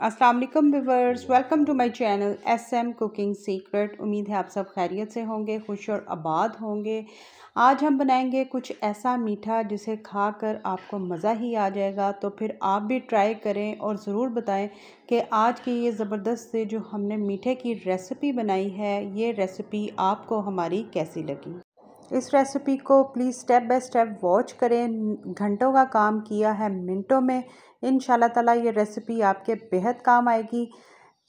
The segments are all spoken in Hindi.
अस्सलाम वालेकुम viewers, welcome to my channel SM cooking secret. उम्मीद है आप सब खैरियत से होंगे, खुश और आबाद होंगे। आज हम बनाएंगे कुछ ऐसा मीठा जिसे खाकर आपको मज़ा ही आ जाएगा। तो फिर आप भी ट्राई करें और ज़रूर बताएं कि आज की ये ज़बरदस्त से जो हमने मीठे की रेसिपी बनाई है, ये रेसिपी आपको हमारी कैसी लगी। इस रेसिपी को please step by step watch करें। घंटों का काम किया है मिनटों में। इंशाल्लाह ताला ये रेसिपी आपके बेहद काम आएगी।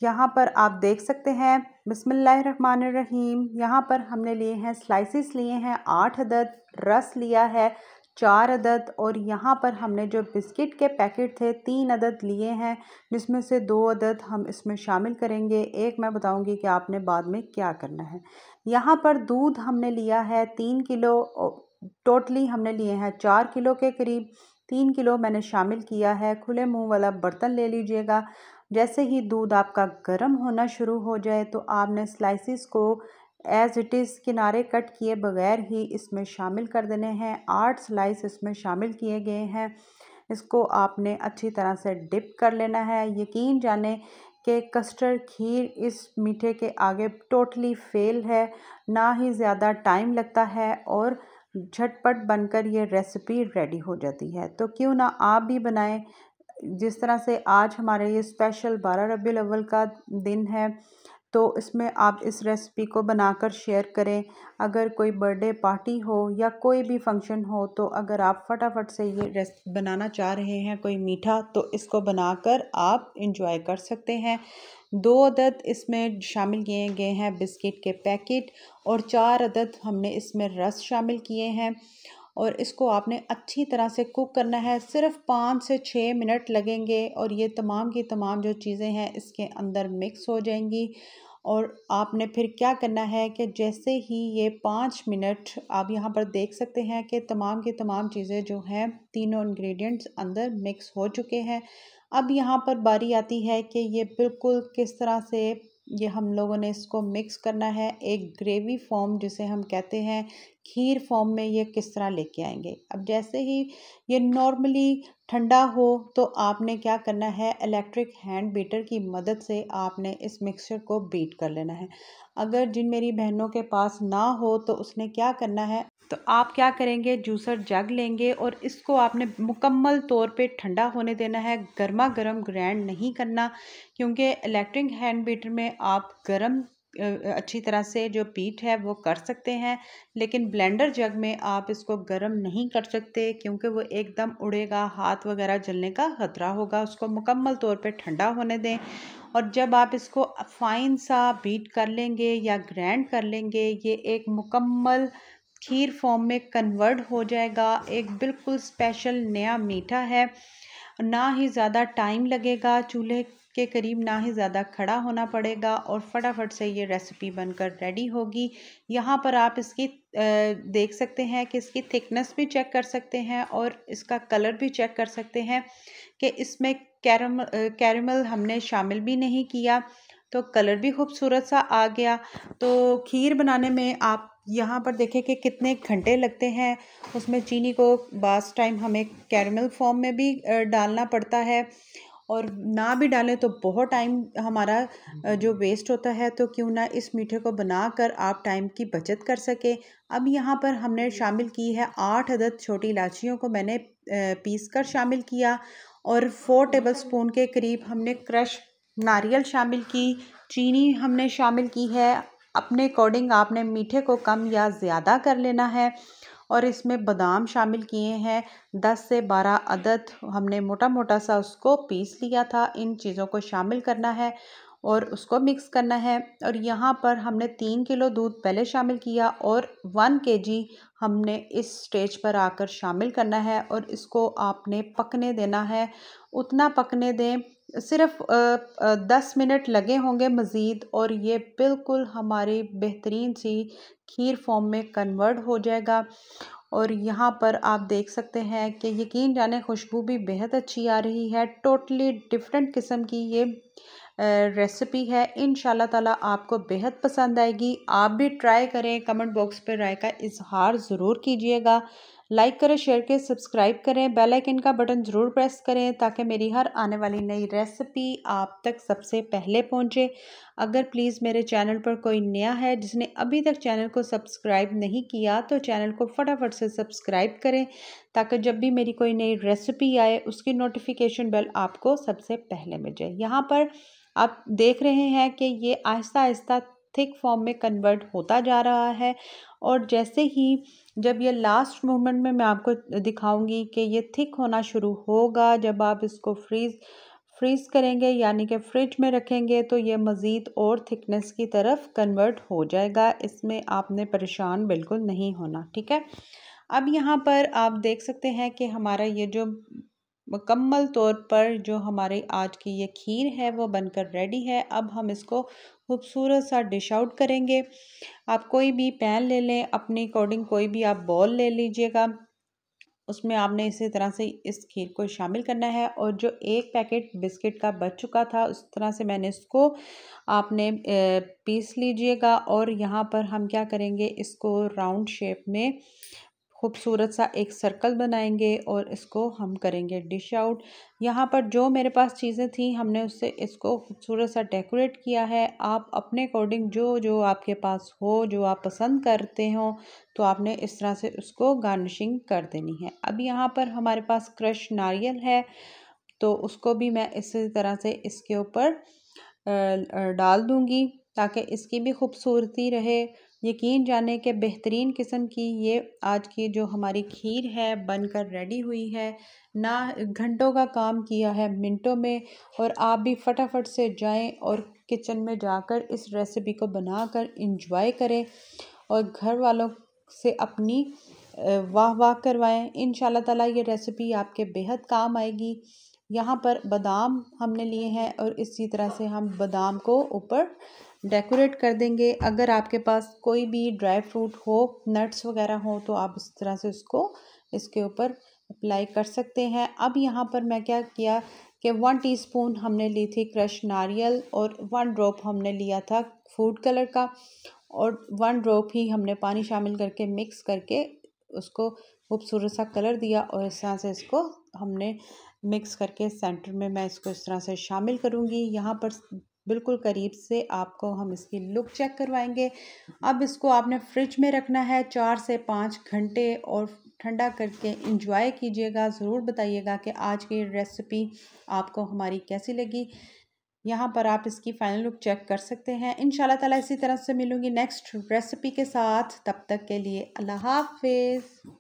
यहाँ पर आप देख सकते हैं, बिस्मिल्लाहिर्रहमानिर्रहीम। यहाँ पर हमने लिए हैं स्लाइसिस, लिए हैं 8 अदद, रस लिया है 4 अदद, और यहाँ पर हमने जो बिस्किट के पैकेट थे 3 अदद लिए हैं, जिसमें से 2 अदद हम इसमें शामिल करेंगे। एक मैं बताऊँगी कि आपने बाद में क्या करना है। यहाँ पर दूध हमने लिया है 3 किलो, टोटली हमने लिए हैं 4 किलो के करीब। 3 किलो मैंने शामिल किया है। खुले मुंह वाला बर्तन ले लीजिएगा। जैसे ही दूध आपका गर्म होना शुरू हो जाए तो आपने स्लाइसिस को एज़ इट इज़ किनारे कट किए बगैर ही इसमें शामिल कर देने हैं। 8 स्लाइस इसमें शामिल किए गए हैं। इसको आपने अच्छी तरह से डिप कर लेना है। यकीन जाने कि कस्टर्ड खीर इस मीठे के आगे टोटली फेल है। ना ही ज़्यादा टाइम लगता है और झटपट बनकर ये रेसिपी रेडी हो जाती है। तो क्यों ना आप भी बनाएं। जिस तरह से आज हमारे ये स्पेशल 12 रबीउल अव्वल का दिन है, तो इसमें आप इस रेसिपी को बनाकर शेयर करें। अगर कोई बर्थडे पार्टी हो या कोई भी फंक्शन हो, तो अगर आप फटाफट से ये रेसिपी बनाना चाह रहे हैं कोई मीठा, तो इसको बनाकर आप इंजॉय कर सकते हैं। 2 अदद इसमें शामिल किए गए हैं बिस्किट के पैकेट, और 4 अदद हमने इसमें रस शामिल किए हैं। और इसको आपने अच्छी तरह से कुक करना है। सिर्फ 5 से 6 मिनट लगेंगे और ये तमाम की तमाम जो चीज़ें हैं इसके अंदर मिक्स हो जाएंगी। और आपने फिर क्या करना है कि जैसे ही ये 5 मिनट, आप यहाँ पर देख सकते हैं कि तमाम की तमाम चीज़ें जो हैं, तीनों इंग्रेडिएंट्स अंदर मिक्स हो चुके हैं। अब यहाँ पर बारी आती है कि ये बिल्कुल किस तरह से ये हम लोगों ने इसको मिक्स करना है। एक ग्रेवी फॉर्म जिसे हम कहते हैं, खीर फॉर्म में ये किस तरह लेके आएंगे। अब जैसे ही ये नॉर्मली ठंडा हो तो आपने क्या करना है, इलेक्ट्रिक हैंड बीटर की मदद से आपने इस मिक्सचर को बीट कर लेना है। अगर जिन मेरी बहनों के पास ना हो तो उसने क्या करना है, तो आप क्या करेंगे, जूसर जग लेंगे और इसको आपने मुकम्मल तौर पे ठंडा होने देना है। गर्मा गर्म ग्राइंड नहीं करना, क्योंकि इलेक्ट्रिक हैंड बीटर में आप गर्म अच्छी तरह से जो बीट है वो कर सकते हैं, लेकिन ब्लेंडर जग में आप इसको गर्म नहीं कर सकते, क्योंकि वो एकदम उड़ेगा, हाथ वगैरह जलने का खतरा होगा। उसको मुकम्मल तौर पे ठंडा होने दें। और जब आप इसको फाइन सा बीट कर लेंगे या ग्राइंड कर लेंगे, ये एक मुकम्मल खीर फॉर्म में कन्वर्ट हो जाएगा। एक बिल्कुल स्पेशल नया मीठा है। ना ही ज़्यादा टाइम लगेगा चूल्हे के करीब, ना ही ज़्यादा खड़ा होना पड़ेगा, और फटाफट से ये रेसिपी बनकर रेडी होगी। यहाँ पर आप इसकी देख सकते हैं कि इसकी थिकनेस भी चेक कर सकते हैं और इसका कलर भी चेक कर सकते हैं कि इसमें कैरमल हमने शामिल भी नहीं किया, तो कलर भी खूबसूरत सा आ गया। तो खीर बनाने में आप यहाँ पर देखें कि कितने घंटे लगते हैं। उसमें चीनी को बास टाइम हमें कैरमल फॉर्म में भी डालना पड़ता है, और ना भी डालें तो बहुत टाइम हमारा जो वेस्ट होता है। तो क्यों ना इस मीठे को बनाकर आप टाइम की बचत कर सके। अब यहाँ पर हमने शामिल की है 8 अदद छोटी इलायचियों को मैंने पीस कर शामिल किया, और 4 टेबलस्पून के करीब हमने क्रश नारियल शामिल की। चीनी हमने शामिल की है। अपने अकॉर्डिंग आपने मीठे को कम या ज़्यादा कर लेना है। और इसमें बादाम शामिल किए हैं 10 से 12 अदद, हमने मोटा मोटा सा उसको पीस लिया था। इन चीज़ों को शामिल करना है और उसको मिक्स करना है। और यहाँ पर हमने 3 किलो दूध पहले शामिल किया, और 1 केजी हमने इस स्टेज पर आकर शामिल करना है, और इसको आपने पकने देना है। उतना पकने दें, सिर्फ 10 मिनट लगे होंगे मज़ीद, और ये बिल्कुल हमारी बेहतरीन सी खीर फॉर्म में कन्वर्ट हो जाएगा। और यहाँ पर आप देख सकते हैं कि यकीन जाने खुशबू भी बेहद अच्छी आ रही है। टोटली डिफरेंट किस्म की ये रेसिपी है, इंशाल्लाह ताला आपको बेहद पसंद आएगी। आप भी ट्राई करें, कमेंट बॉक्स पर राय का इजहार ज़रूर कीजिएगा। लाइक करें, शेयर करें, सब्सक्राइब करें, बेल आइकन का बटन ज़रूर प्रेस करें ताकि मेरी हर आने वाली नई रेसिपी आप तक सबसे पहले पहुंचे। अगर प्लीज़ मेरे चैनल पर कोई नया है जिसने अभी तक चैनल को सब्सक्राइब नहीं किया तो चैनल को फटाफट से सब्सक्राइब करें ताकि जब भी मेरी कोई नई रेसिपी आए उसकी नोटिफिकेशन बेल आपको सबसे पहले मिल जाए। यहाँ पर आप देख रहे हैं कि ये आहिस्ता आहिस्ता थिक फॉर्म में कन्वर्ट होता जा रहा है और जैसे ही जब ये लास्ट मोमेंट में मैं आपको दिखाऊंगी कि ये थिक होना शुरू होगा, जब आप इसको फ्रीज़ करेंगे यानी कि फ्रिज में रखेंगे तो ये मज़ीद और थिकनेस की तरफ कन्वर्ट हो जाएगा। इसमें आपने परेशान बिल्कुल नहीं होना, ठीक है। अब यहाँ पर आप देख सकते हैं कि हमारा ये जो मुकम्मल तौर पर जो हमारी आज की ये खीर है वो बनकर रेडी है। अब हम इसको खूबसूरत सा डिश आउट करेंगे। आप कोई भी पैन ले लें, अपने अकॉर्डिंग कोई भी आप बॉल ले लीजिएगा, उसमें आपने इसी तरह से इस खीर को शामिल करना है और जो एक पैकेट बिस्किट का बच चुका था उस तरह से मैंने इसको आपने पीस लीजिएगा और यहाँ पर हम क्या करेंगे, इसको राउंड शेप में खूबसूरत सा एक सर्कल बनाएंगे और इसको हम करेंगे डिश आउट। यहाँ पर जो मेरे पास चीज़ें थी हमने उससे इसको खूबसूरत सा डेकोरेट किया है। आप अपने अकॉर्डिंग जो जो आपके पास हो, जो आप पसंद करते हो, तो आपने इस तरह से उसको गार्निशिंग कर देनी है। अब यहाँ पर हमारे पास क्रश नारियल है तो उसको भी मैं इसी तरह से इसके ऊपर डाल दूँगी ताकि इसकी भी खूबसूरती रहे। यकीन जाने के बेहतरीन किस्म की ये आज की जो हमारी खीर है बनकर रेडी हुई है। ना घंटों का काम किया है, मिनटों में। और आप भी फटाफट से जाएं और किचन में जाकर इस रेसिपी को बनाकर इंजॉय करें और घर वालों से अपनी वाह वाह करवाएं। इंशाल्लाह ताला ये रेसिपी आपके बेहद काम आएगी। यहाँ पर बादाम हमने लिए हैं और इसी तरह से हम बादाम को ऊपर डेकोरेट कर देंगे। अगर आपके पास कोई भी ड्राई फ्रूट हो, नट्स वगैरह हो, तो आप इस तरह से उसको इसके ऊपर अप्लाई कर सकते हैं। अब यहाँ पर मैं क्या किया कि 1 टीस्पून हमने ली थी क्रश नारियल और 1 ड्रॉप हमने लिया था फूड कलर का और 1 ड्रॉप ही हमने पानी शामिल करके मिक्स करके उसको खूबसूरत सा कलर दिया और इस तरह से इसको हमने मिक्स करके सेंटर में मैं इसको इस तरह से शामिल करूँगी। यहाँ पर बिल्कुल करीब से आपको हम इसकी लुक चेक करवाएंगे। अब इसको आपने फ्रिज में रखना है 4 से 5 घंटे और ठंडा करके इंजॉय कीजिएगा। ज़रूर बताइएगा कि आज की रेसिपी आपको हमारी कैसी लगी। यहाँ पर आप इसकी फाइनल लुक चेक कर सकते हैं। इंशाल्लाह ताला इसी तरह से मिलूँगी नेक्स्ट रेसिपी के साथ। तब तक के लिए अल्लाह हाफिज़।